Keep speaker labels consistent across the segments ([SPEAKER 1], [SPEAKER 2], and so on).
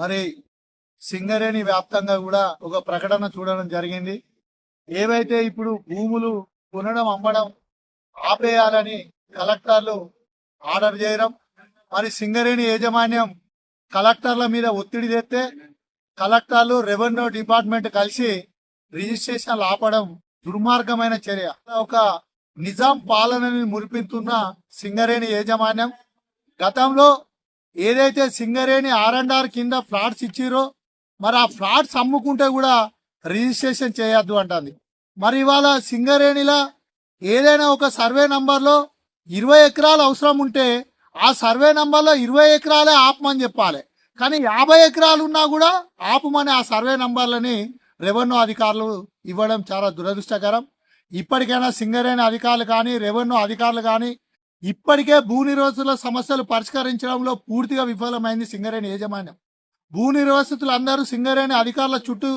[SPEAKER 1] మరి సింగరేణి వ్యాప్తంగా కూడా ఒక ప్రకటన చూడడం జరిగింది. ఏవైతే ఇప్పుడు భూములు కొనడం అమ్మడం ఆపేయాలని కలెక్టర్లు ఆర్డర్ చేయడం, మరి సింగరేణి యాజమాన్యం కలెక్టర్ల మీద ఒత్తిడి తెస్తే కలెక్టర్లు రెవెన్యూ డిపార్ట్మెంట్ కలిసి రిజిస్ట్రేషన్లు ఆపడం దుర్మార్గమైన చర్య. ఒక నిజాం పాలనని మురిపిస్తున్న సింగరేణి యాజమాన్యం గతంలో ఏదైతే సింగరేణి R&R కింద ఫ్లాట్స్ ఇచ్చిరో మరి ఆ ఫ్లాట్స్ అమ్ముకుంటే కూడా రిజిస్ట్రేషన్ చేయొద్దు అంటుంది. మరి ఇవాళ సింగరేణిలో ఏదైనా ఒక సర్వే నంబర్లో 20 ఎకరాలు అవసరం ఉంటే ఆ సర్వే నంబర్లో 20 ఎకరాలే ఆపమని చెప్పాలి. కానీ 50 ఎకరాలు ఉన్నా కూడా ఆపమని ఆ సర్వే నంబర్లని రెవెన్యూ అధికారులు ఇవ్వడం చాలా దురదృష్టకరం. ఇప్పటికైనా సింగరేణి అధికారులు కానీ రెవెన్యూ అధికారులు కానీ ఇప్పటికే భూ నిర్వాసితుల సమస్యలు పరిష్కరించడంలో పూర్తిగా విఫలమైంది సింగరేణి యాజమాన్యం. భూ నిర్వాసితులు అందరూ సింగరేణి అధికారుల చుట్టూ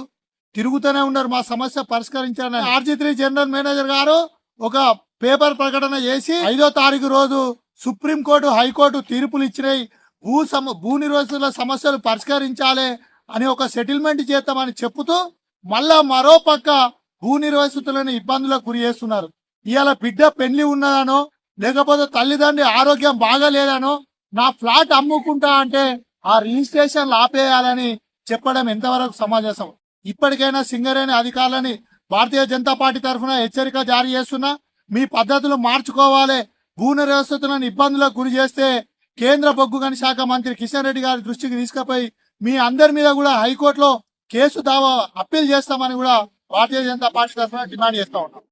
[SPEAKER 1] తిరుగుతూనే ఉన్నారు, మా సమస్య పరిష్కరించాలని. RG3 జనరల్ మేనేజర్ గారు ఒక పేపర్ ప్రకటన చేసి 5వ తారీఖు రోజు సుప్రీంకోర్టు హైకోర్టు తీర్పులు ఇచ్చినాయి, భూ నిర్వాసితుల సమస్యలు పరిష్కరించాలి అని ఒక సెటిల్మెంట్ చేద్దామని చెప్పుతూ మళ్ళా మరో పక్క భూ నిర్వాసితులను ఇబ్బందులకు గురి చేస్తున్నారు. ఇవాళ బిడ్డ పెళ్లి ఉన్నదానో లేకపోతే తల్లిదండ్రి ఆరోగ్యం బాగాలేదనో నా ఫ్లాట్ అమ్ముకుంటా అంటే ఆ రిజిస్ట్రేషన్లు ఆపేయాలని చెప్పడం ఎంతవరకు సమంజసం? ఇప్పటికైనా సింగరేణి అధికారులని భారతీయ జనతా పార్టీ తరఫున హెచ్చరిక జారీ చేస్తున్నా, మీ పద్ధతులు మార్చుకోవాలి. భూ నిర్వాసితులను ఇబ్బందులకు గురి చేస్తే కేంద్ర బొగ్గు గని శాఖ మంత్రి కిషన్ రెడ్డి గారి దృష్టికి తీసుకుపోయి మీ అందరి మీద కూడా హైకోర్టులో కేసు దావా అప్పీల్ చేస్తామని కూడా భారతీయ జనతా పార్టీ తరఫున డిమాండ్ చేస్తా ఉన్నాం.